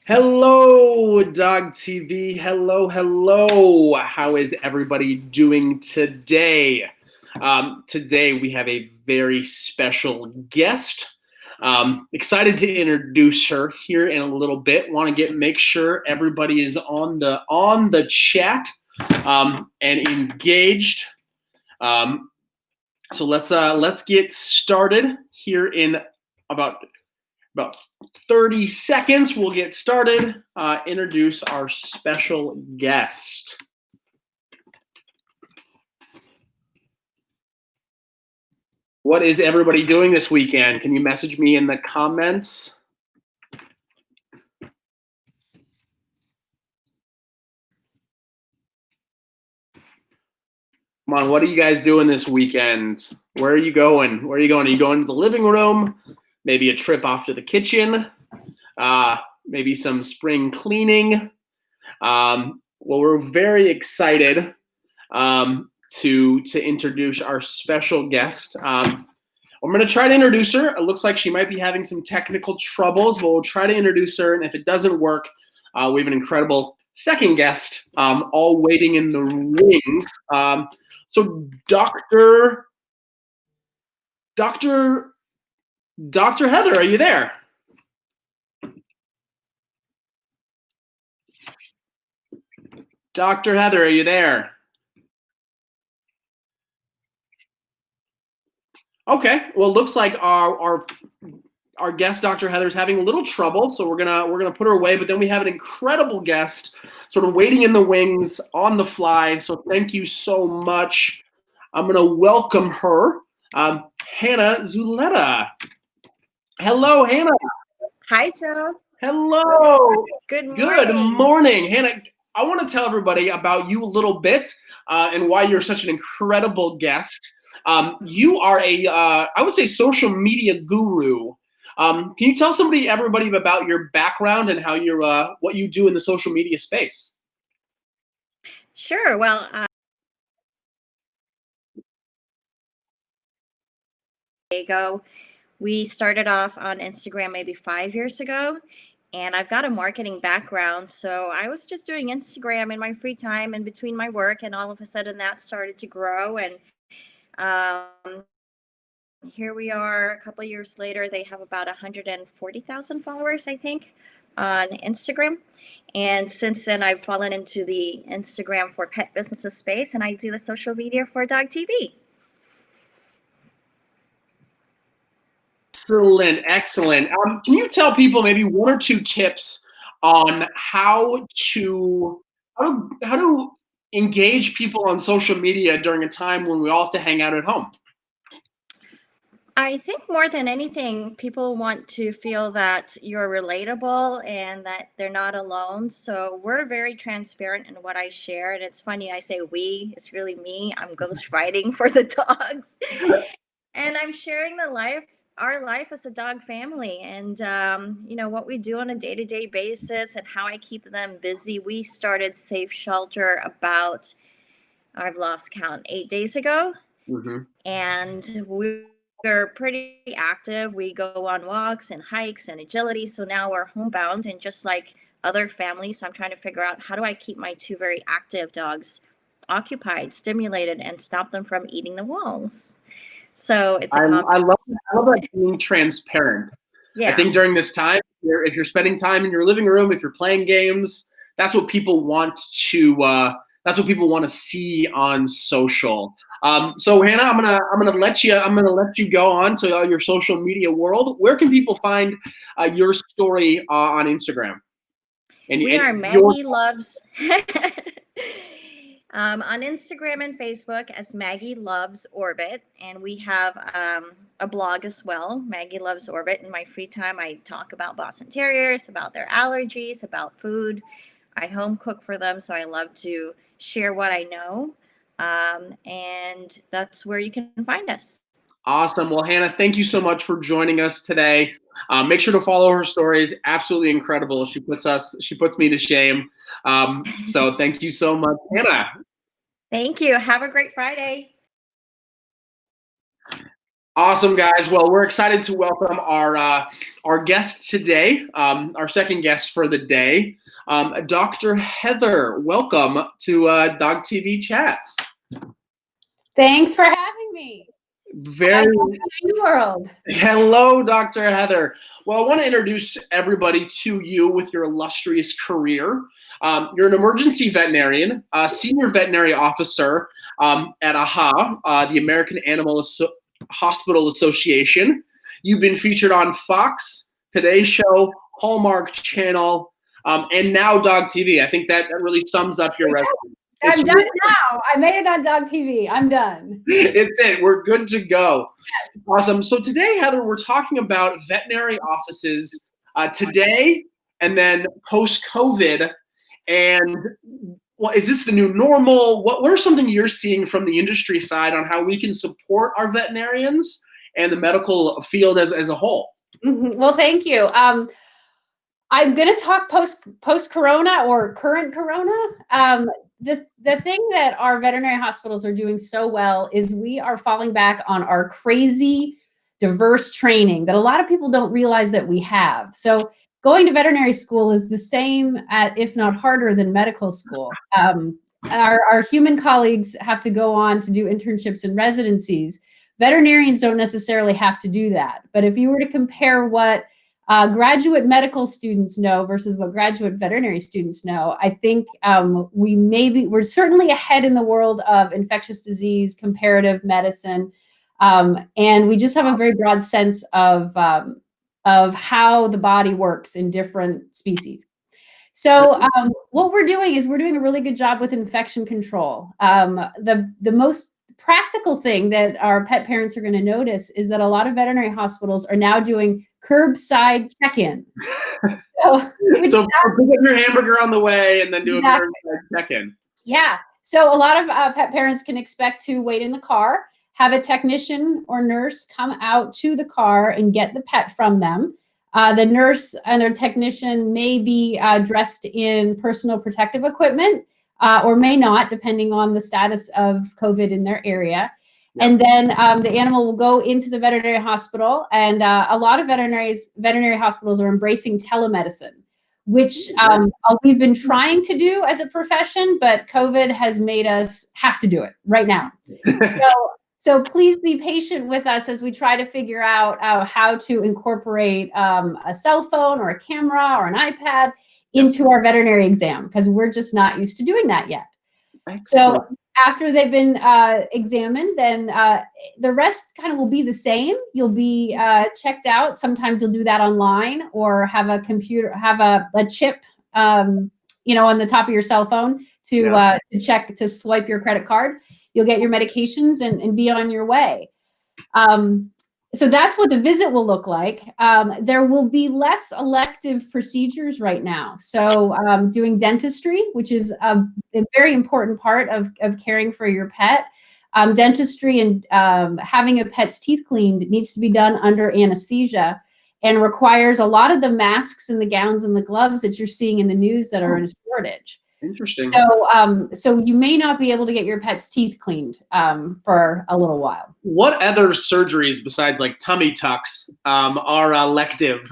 Hello, DOGTV. Hello. How is everybody doing today? Today we have a very special guest. Excited to introduce her here in a little bit. Want to make sure everybody is on the chat and engaged. So let's get started here in about 30 seconds. We'll get started. Introduce our special guest. What is everybody doing this weekend? Can you message me in the comments? Come on, what are you guys doing this weekend? Where are you going? Are you going to the living room? Maybe a trip off to the kitchen? Maybe some spring cleaning? Well, we're very excited to introduce our special guest. I'm going to try to introduce her. It looks like she might be having some technical troubles, but we'll try to introduce her. And if it doesn't work, we have an incredible second guest all waiting in the wings. So Dr. Heather, are you there? Dr. Heather, are you there? Okay. Well, it looks like our guest, Dr. Heather, is having a little trouble, so we're gonna put her away. But then we have an incredible guest, sort of waiting in the wings on the fly. So thank you so much. I'm gonna welcome her, Hannah Zuleta. Hello, Hannah. Hi, Joe. Hello. Good morning. Good morning, Hannah. I want to tell everybody about you a little bit and why you're such an incredible guest. You are I would say, social media guru. Can you tell everybody about your background and how what you do in the social media space? Sure. Well, we started off on Instagram maybe 5 years ago, and I've got a marketing background. So I was just doing Instagram in my free time and between my work, and all of a sudden that started to grow. And here we are a couple of years later. They have about 140,000 followers, I think, on Instagram. And since then, I've fallen into the Instagram for pet businesses space, and I do the social media for DOGTV. Excellent. Can you tell people maybe one or two tips on how to engage people on social media during a time when we all have to hang out at home? I think more than anything, people want to feel that you're relatable and that they're not alone. So we're very transparent in what I share. And it's funny, I say we, it's really me. I'm ghostwriting for the dogs. And I'm sharing our life as a dog family, and what we do on a day-to-day basis and how I keep them busy. We started Safe Shelter about, I've lost count, 8 days ago. Mm-hmm. And we're pretty active. We go on walks and hikes and agility. So now we're homebound, and just like other families, I'm trying to figure out, how do I keep my two very active dogs occupied, stimulated, and stop them from eating the walls? So it's I love that being transparent. Yeah. I think during this time, if you're spending time in your living room, if you're playing games, that's what people want to see on social. So Hannah, I'm gonna let you go on to your social media world. Where can people find your story on Instagram? We are Maggie Loves. On Instagram and Facebook as Maggie Loves Orbit, and we have a blog as well, Maggie Loves Orbit. In my free time, I talk about Boston Terriers, about their allergies, about food. I home cook for them, so I love to share what I know, and that's where you can find us. Awesome. Well, Hannah, thank you so much for joining us today. Make sure to follow her stories. Absolutely incredible. She puts me to shame. So thank you so much, Hannah. Thank you. Have a great Friday. Awesome, guys. Well, we're excited to welcome our guest today, our second guest for the day, Dr. Heather. Welcome to DOGTV Chats. Thanks for having me. Very New world. Hello, Dr. Heather. Well, I want to introduce everybody to you with your illustrious career. You're an emergency veterinarian, senior veterinary officer at AHA, the American Animal Hospital Association. You've been featured on Fox, Today Show, Hallmark Channel, and now DOGTV. I think that really sums up your resume. I'm done now. I made it on DOGTV. I'm done. It's it. We're good to go. Awesome. So today, Heather, we're talking about veterinary offices today and then post-COVID. And is this the new normal? What are something you're seeing from the industry side on how we can support our veterinarians and the medical field as a whole? Mm-hmm. Well, thank you. I'm going to talk post-corona or current corona. The thing that our veterinary hospitals are doing so well is we are falling back on our crazy, diverse training that a lot of people don't realize that we have. So going to veterinary school is the same, if not harder, than medical school. Our human colleagues have to go on to do internships and residencies. Veterinarians don't necessarily have to do that. But if you were to compare what graduate medical students know versus what graduate veterinary students know, I think we're certainly ahead in the world of infectious disease, comparative medicine, and we just have a very broad sense of how the body works in different species. So what we're doing is we're doing a really good job with infection control. The most practical thing that our pet parents are going to notice is that a lot of veterinary hospitals are now doing curbside check-in. So pick up your hamburger on the way and then do a curbside check-in. Yeah. So a lot of pet parents can expect to wait in the car, have a technician or nurse come out to the car and get the pet from them. The nurse and their technician may be dressed in personal protective equipment or may not, depending on the status of COVID in their area. Yep. And then the animal will go into the veterinary hospital, and a lot of veterinary hospitals are embracing telemedicine, which we've been trying to do as a profession, but COVID has made us have to do it right now. So please be patient with us as we try to figure out how to incorporate a cell phone or a camera or an iPad into our veterinary exam, because we're just not used to doing that yet. Excellent. So after they've been examined, then the rest kind of will be the same. You'll be checked out. Sometimes you'll do that online or have a computer, have a chip, on the top of your cell phone to check, to swipe your credit card. You'll get your medications and be on your way. So that's what the visit will look like. There will be less elective procedures right now. So doing dentistry, which is a very important part of caring for your pet. Dentistry and having a pet's teeth cleaned needs to be done under anesthesia and requires a lot of the masks and the gowns and the gloves that you're seeing in the news that are in a shortage. Interesting. So you may not be able to get your pet's teeth cleaned for a little while. What other surgeries besides like tummy tucks are elective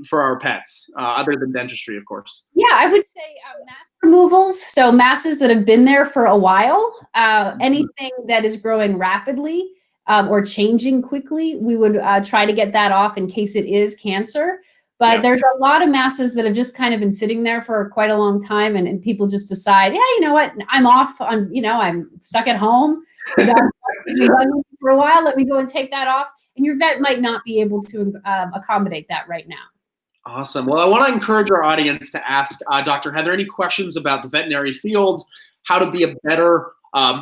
for our pets, other than dentistry, of course? Yeah, I would say mask removals. So masses that have been there for a while, anything that is growing rapidly or changing quickly, we would try to get that off in case it is cancer. But there's a lot of masses that have just kind of been sitting there for quite a long time, and people just decide, yeah, you know what, I'm off on, I'm stuck at home. The dog's been running for a while. Let me go and take that off. And your vet might not be able to accommodate that right now. Awesome. Well, I want to encourage our audience to ask Dr. Heather any questions about the veterinary field, how to be a better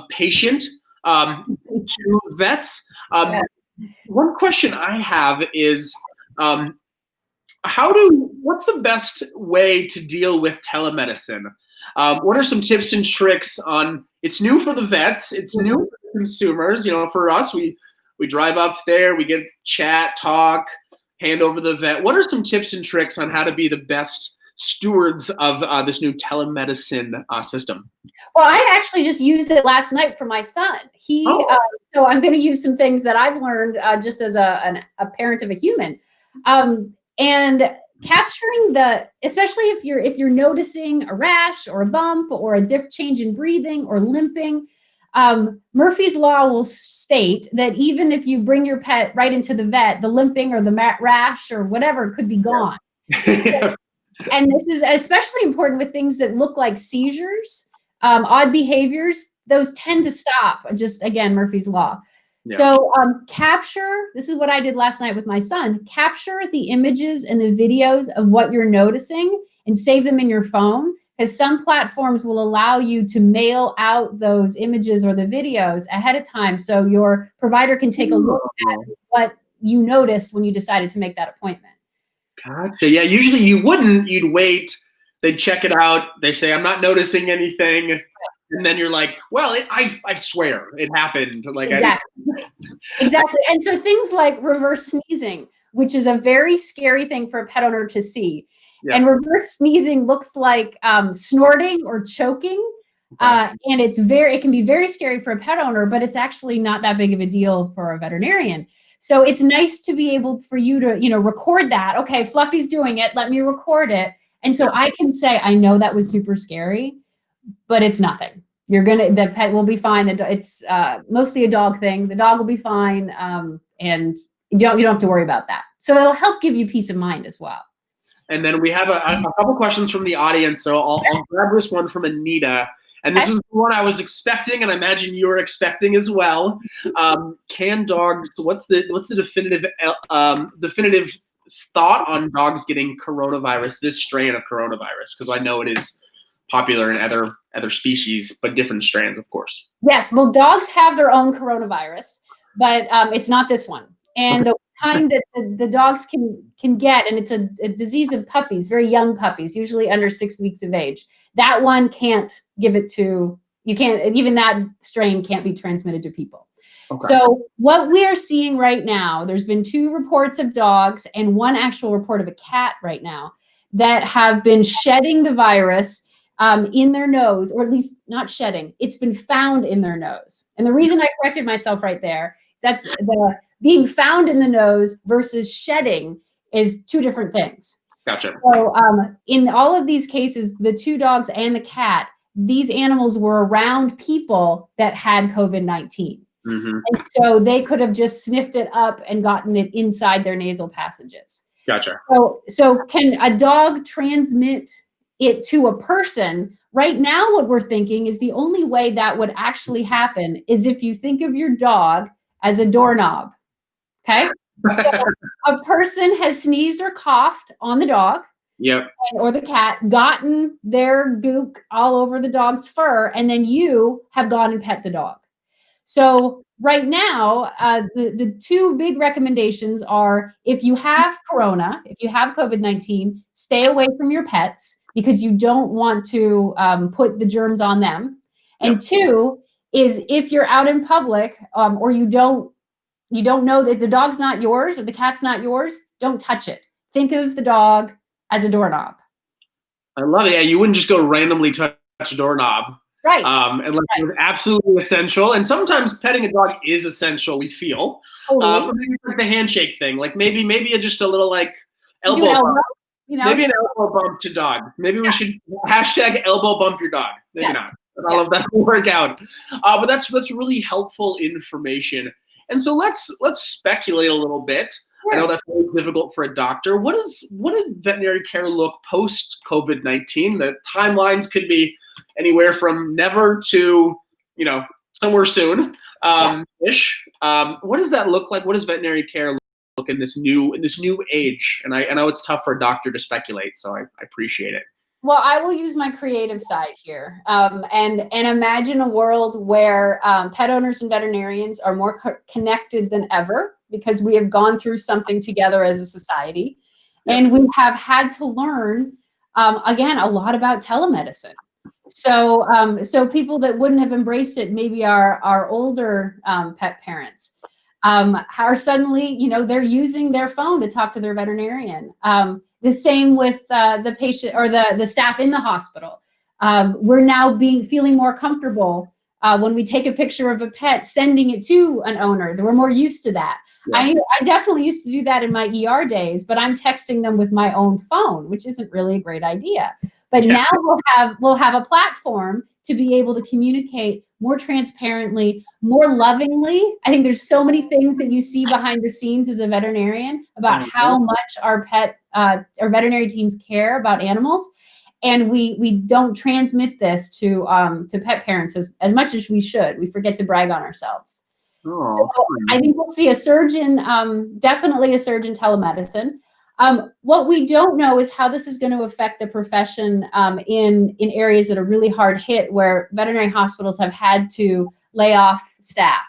patient to vets. One question I have is, what's the best way to deal with telemedicine? What are some tips and tricks on, it's new for the vets, it's new for the consumers. For us, we drive up there, we get chat, talk, hand over the vet. What are some tips and tricks on how to be the best stewards of this new telemedicine system? Well, I actually just used it last night for my son. So I'm going to use some things that I've learned just as a parent of a human, and capturing especially if you're noticing a rash or a bump or a change in breathing or limping. Murphy's Law will state that even if you bring your pet right into the vet, the limping or the rash or whatever could be gone. Yeah. And this is especially important with things that look like seizures, odd behaviors. Those tend to stop. Just again, Murphy's Law. Yeah. So this is what I did last night with my son. Capture the images and the videos of what you're noticing and save them in your phone, because some platforms will allow you to mail out those images or the videos ahead of time, so your provider can take a look at what you noticed when you decided to make that appointment. Gotcha. Yeah, usually you wouldn't. You'd wait. They'd check it out. They say, I'm not noticing anything. And then you're like, well, I swear it happened. Like, Exactly. And so things like reverse sneezing, which is a very scary thing for a pet owner to see. Yeah. And reverse sneezing looks like snorting or choking. And it can be very scary for a pet owner, but it's actually not that big of a deal for a veterinarian. So it's nice to be able for you to, record that. Okay, Fluffy's doing it. Let me record it. And so I can say, I know that was super scary, but it's nothing. The pet will be fine. It's mostly a dog thing. The dog will be fine. And you don't have to worry about that. So it'll help give you peace of mind as well. And then we have a couple questions from the audience. So I'll grab this one from Anita. And this is one I was expecting, and I imagine you were expecting as well. Can dogs? What's the definitive thought on dogs getting coronavirus? This strain of coronavirus, because I know it is popular in other species, but different strands, of course. Yes, well, dogs have their own coronavirus, but it's not this one. And the kind that the dogs can get, and it's a disease of puppies, very young puppies, usually under 6 weeks of age. That one can't give it to, even that strain can't be transmitted to people. Okay. So what we are seeing right now, there's been 2 reports of dogs and 1 actual report of a cat right now that have been shedding the virus in their nose, or at least not shedding. It's been found in their nose. And the reason I corrected myself right there is that's the being found in the nose versus shedding is 2 different things. Gotcha. So in all of these cases, the 2 dogs and the cat, these animals were around people that had COVID-19. Mm-hmm. And so they could have just sniffed it up and gotten it inside their nasal passages. Gotcha. So can a dog transmit it to a person? Right now, what we're thinking is the only way that would actually happen is if you think of your dog as a doorknob. Okay. So a person has sneezed or coughed on the dog. Yep. Or the cat, gotten their gook all over the dog's fur, and then you have gone and pet the dog. So right now, the 2 big recommendations are, if you have corona, if you have COVID-19, stay away from your pets because you don't want to put the germs on them. And 2 is, if you're out in public or you don't know that the dog's not yours or the cat's not yours, don't touch it. Think of the dog as a doorknob. I love it. Yeah, you wouldn't just go randomly touch a doorknob. Right. Unless it's absolutely essential. And sometimes petting a dog is essential, we feel. Totally. Maybe like the handshake thing. Like maybe just a little like elbow bump. Maybe an elbow bump to dog. Maybe we should hashtag elbow bump your dog. Maybe not. But all of that will work out. But that's really helpful information. And so let's speculate a little bit. Sure. I know that's really difficult for a doctor. What did veterinary care look post COVID-19? The timelines could be anywhere from never to, somewhere soon, ish. What does that look like? What does veterinary care look in this new age? And I know it's tough for a doctor to speculate, so I appreciate it. Well, I will use my creative side here and imagine a world where pet owners and veterinarians are more connected than ever because we have gone through something together as a society. Yep. And we have had to learn, again, a lot about telemedicine. So people that wouldn't have embraced it, maybe our older pet parents, are suddenly, they're using their phone to talk to their veterinarian. The same with the patient or the staff in the hospital. We're now feeling more comfortable when we take a picture of a pet, sending it to an owner. We're more used to that. Yeah. I definitely used to do that in my ER days, but I'm texting them with my own phone, which isn't really a great idea. But now we'll have a platform to be able to communicate more transparently, more lovingly. I think there's so many things that you see behind the scenes as a veterinarian about how much our veterinary teams care about animals. And we don't transmit this to pet parents as much as we should. We forget to brag on ourselves. Oh. So I think we'll see a surge in, definitely a surge in telemedicine. What we don't know is how this is going to affect the profession in areas that are really hard hit, where veterinary hospitals have had to lay off staff.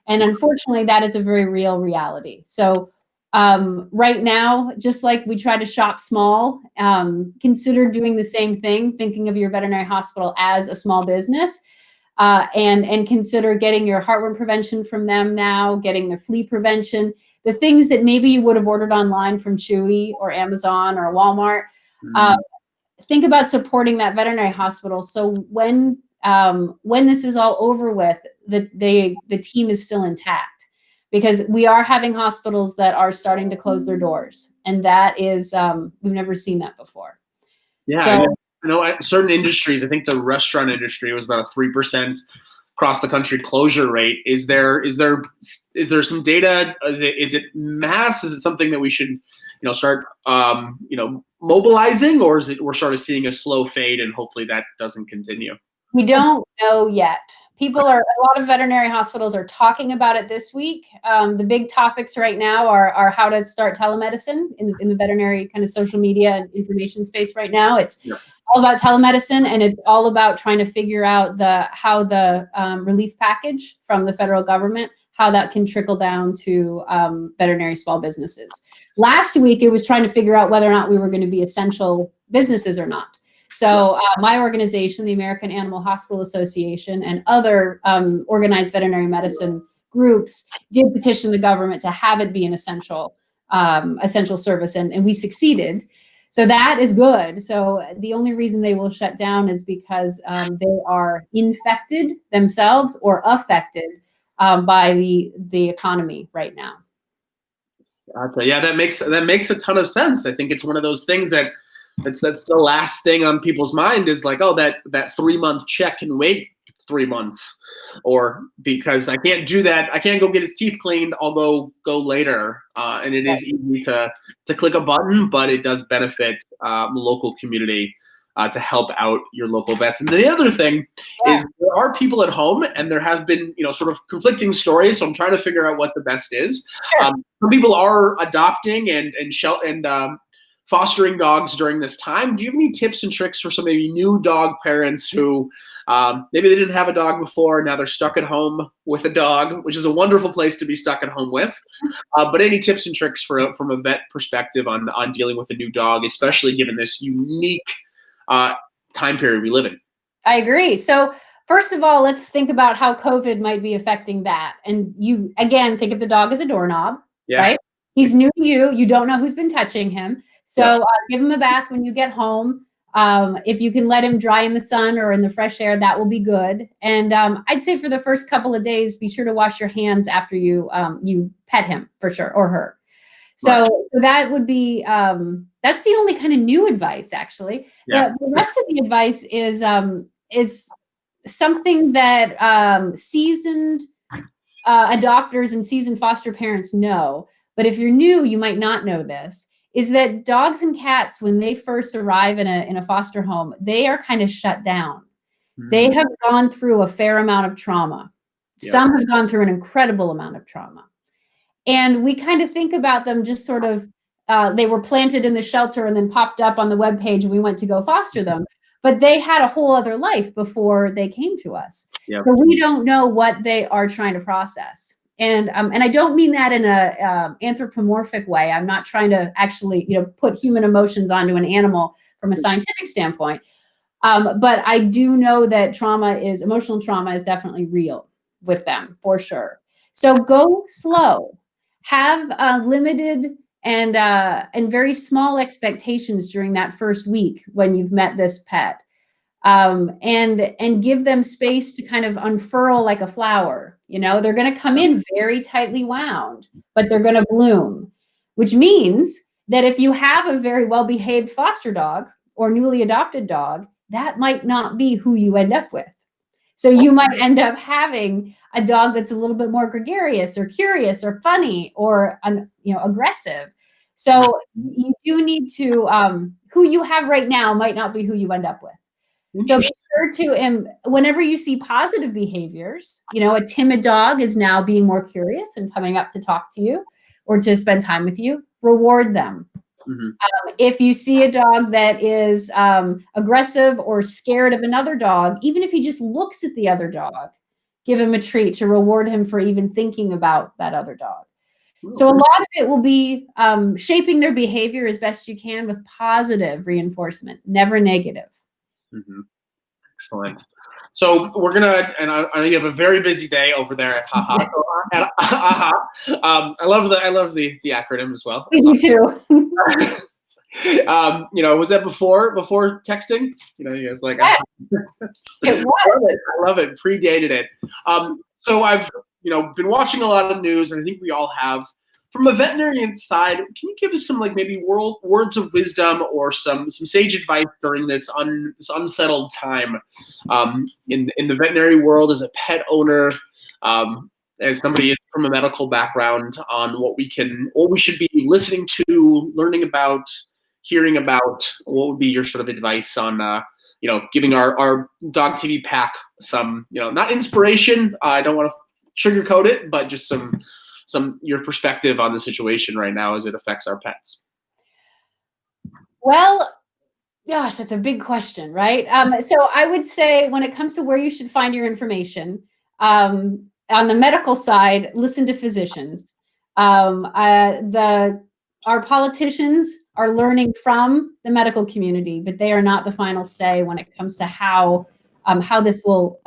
And unfortunately, that is a very real reality. So right now, just like we try to shop small, consider doing the same thing, thinking of your veterinary hospital as a small business, and consider getting your heartworm prevention from them now, getting their flea prevention, the things that maybe you would have ordered online from Chewy or Amazon or Walmart. Think about supporting that veterinary hospital. So when this is all over with, the team is still intact, because we are having hospitals that are starting to close their doors, and that is we've never seen that before. Yeah, so, I know certain industries. I think the restaurant industry was about a 3% across the country closure rate. Is there some data? Is it mass? Is it something that we should start mobilizing, or is it we're sort of seeing a slow fade and hopefully that doesn't continue? We don't know yet. A lot of veterinary hospitals are talking about it this week. The big topics right now are how to start telemedicine in the veterinary kind of social media and information space right now. It's all about telemedicine, and it's all about trying to figure out how the relief package from the federal government, how that can trickle down to veterinary small businesses. Last week, it was trying to figure out whether or not we were going to be essential businesses or not. So my organization, the American Animal Hospital Association, and other organized veterinary medicine groups did petition the government to have it be an essential service, and we succeeded. So that is good. So the only reason they will shut down is because they are infected themselves or affected by the economy right now. Yeah, that makes a ton of sense. I think it's one of those things that's the last thing on people's mind is like, oh, that 3-month check can wait 3 months, or because I can't do that, I can't go get his teeth cleaned, I'll go later. And it is easy to click a button, but it does benefit the local community to help out your local vets. And the other thing is there are people at home, and there have been sort of conflicting stories. So I'm trying to figure out what the best is. Some people are adopting and fostering dogs during this time. Do you have any tips and tricks for some maybe new dog parents who maybe they didn't have a dog before, now they're stuck at home with a dog, which is a wonderful place to be stuck at home with. But any tips and tricks from a vet perspective on dealing with a new dog, especially given this unique time period we live in? I agree. So first of all, let's think about how COVID might be affecting that. And you, again, think of the dog as a doorknob, right? He's new to you. You don't know who's been touching him. So give him a bath when you get home. If you can let him dry in the sun or in the fresh air, that will be good. And I'd say for the first couple of days, be sure to wash your hands after you pet him, for sure, or her. So that would be, that's the only kind of new advice, actually. The rest of the advice is something that seasoned adopters and seasoned foster parents know. But if you're new, you might not know this, is that dogs and cats, when they first arrive in a foster home, they are kind of shut down. Mm-hmm. They have gone through a fair amount of trauma. Yep. Some have gone through an incredible amount of trauma. And we kind of think about them just sort of, they were planted in the shelter and then popped up on the webpage and we went to go foster them. But they had a whole other life before they came to us. Yep. So we don't know what they are trying to process. And I don't mean that in a anthropomorphic way. I'm not trying to actually, put human emotions onto an animal from a scientific standpoint. But I do know that emotional trauma is definitely real with them, for sure. So go slow. Have limited and very small expectations during that first week when you've met this pet. And give them space to kind of unfurl like a flower. You know, they're going to come in very tightly wound, but they're going to bloom, which means that if you have a very well-behaved foster dog or newly adopted dog, that might not be who you end up with. So you might end up having a dog that's a little bit more gregarious or curious or funny or, aggressive. So you do need to, who you have right now might not be who you end up with. So be sure to, whenever you see positive behaviors, a timid dog is now being more curious and coming up to talk to you or to spend time with you, reward them. If you see a dog that is aggressive or scared of another dog, even if he just looks at the other dog, give him a treat to reward him for even thinking about that other dog. So a lot of it will be shaping their behavior as best you can with positive reinforcement, never negative. Excellent. So we're gonna, and I know you have a very busy day over there at HaHa. At HaHa. I love the acronym as well. Me too. Was that before texting? You guys like. Yes, it was. I love it. Predated it. So I've been watching a lot of news, and I think we all have. From a veterinarian side, can you give us some maybe words of wisdom or some sage advice during this unsettled time in the veterinary world as a pet owner, as somebody from a medical background, on what we should be listening to, learning about, hearing about? What would be your sort of advice on giving our DOGTV pack some not inspiration? I don't want to sugarcoat it, but just some your perspective on the situation right now as it affects our pets. Well, gosh, that's a big question, right? So I would say when it comes to where you should find your information, on the medical side, listen to physicians. Our politicians are learning from the medical community, but they are not the final say when it comes to how this will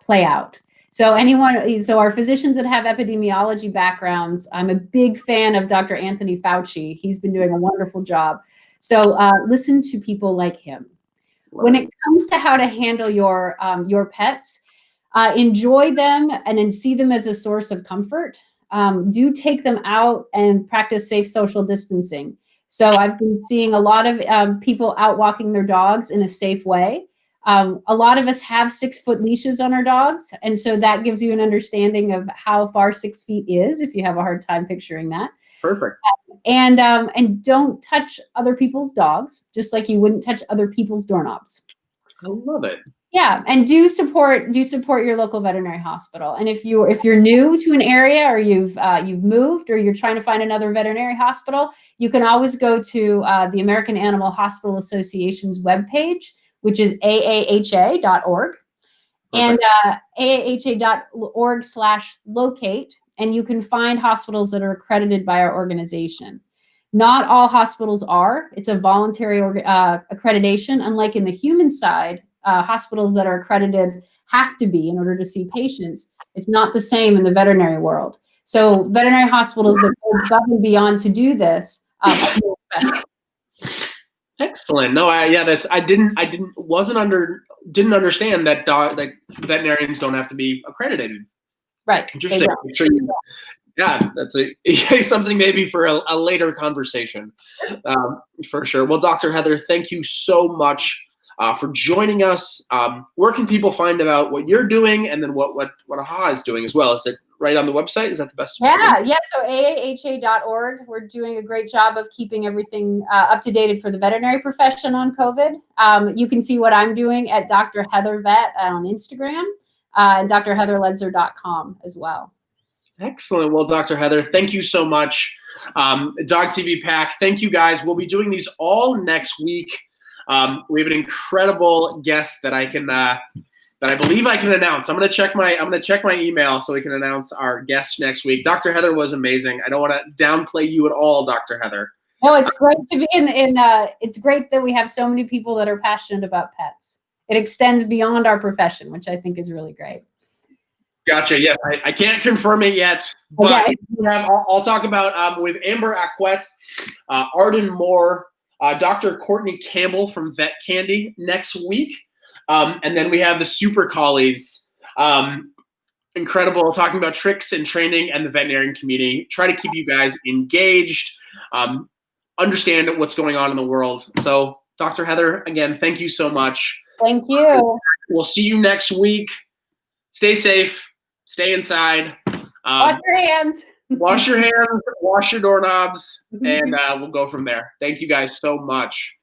play out. So our physicians that have epidemiology backgrounds, I'm a big fan of Dr. Anthony Fauci. He's been doing a wonderful job. So listen to people like him. When it comes to how to handle your pets, enjoy them and then see them as a source of comfort. Do take them out and practice safe social distancing. So I've been seeing a lot of people out walking their dogs in a safe way. A lot of us have 6-foot leashes on our dogs. And so that gives you an understanding of how far 6 feet is, if you have a hard time picturing that. Perfect. And don't touch other people's dogs, just like you wouldn't touch other people's doorknobs. I love it. Yeah, and do support your local veterinary hospital. And if you're new to an area or you've moved or you're trying to find another veterinary hospital, you can always go to the American Animal Hospital Association's webpage, which is AAHA.org, and AAHA.org/locate, and you can find hospitals that are accredited by our organization. Not all hospitals are. It's a voluntary accreditation, unlike in the human side. Hospitals that are accredited have to be in order to see patients. It's not the same in the veterinary world. So veterinary hospitals that go above and beyond to do this are really special. Excellent. No, didn't understand that veterinarians don't have to be accredited. Right. Interesting. Yeah, that's something maybe for a later conversation, for sure. Well, Dr. Heather, thank you so much for joining us. Where can people find about what you're doing, and then what HaHa is doing as well? Is it right on the website? Is that the best? Yeah. So AAHA.org. We're doing a great job of keeping everything up to date for the veterinary profession on COVID. You can see what I'm doing at Dr. Heather Vet on Instagram, and drheatherledzer.com as well. Excellent. Well, Dr. Heather, thank you so much. DOGTV Pack, thank you guys. We'll be doing these all next week. We have an incredible guest that I believe I can announce. I'm gonna check my email so we can announce our guest next week. Dr. Heather was amazing. I don't want to downplay you at all, Dr. Heather. No, it's great to be it's great that we have so many people that are passionate about pets. It extends beyond our profession, which I think is really great. Gotcha. Yes, I can't confirm it yet, but Okay. I'll talk about with Amber Acquette, Arden Moore, Dr. Courtney Campbell from Vet Candy next week, and then we have the Super Collies. Incredible, talking about tricks and training and the veterinarian community. Try to keep you guys engaged, understand what's going on in the world. So, Dr. Heather, again, thank you so much. Thank you. We'll see you next week. Stay safe. Stay inside. Wash your hands. Wash your hands, wash your doorknobs, and we'll go from there. Thank you guys so much.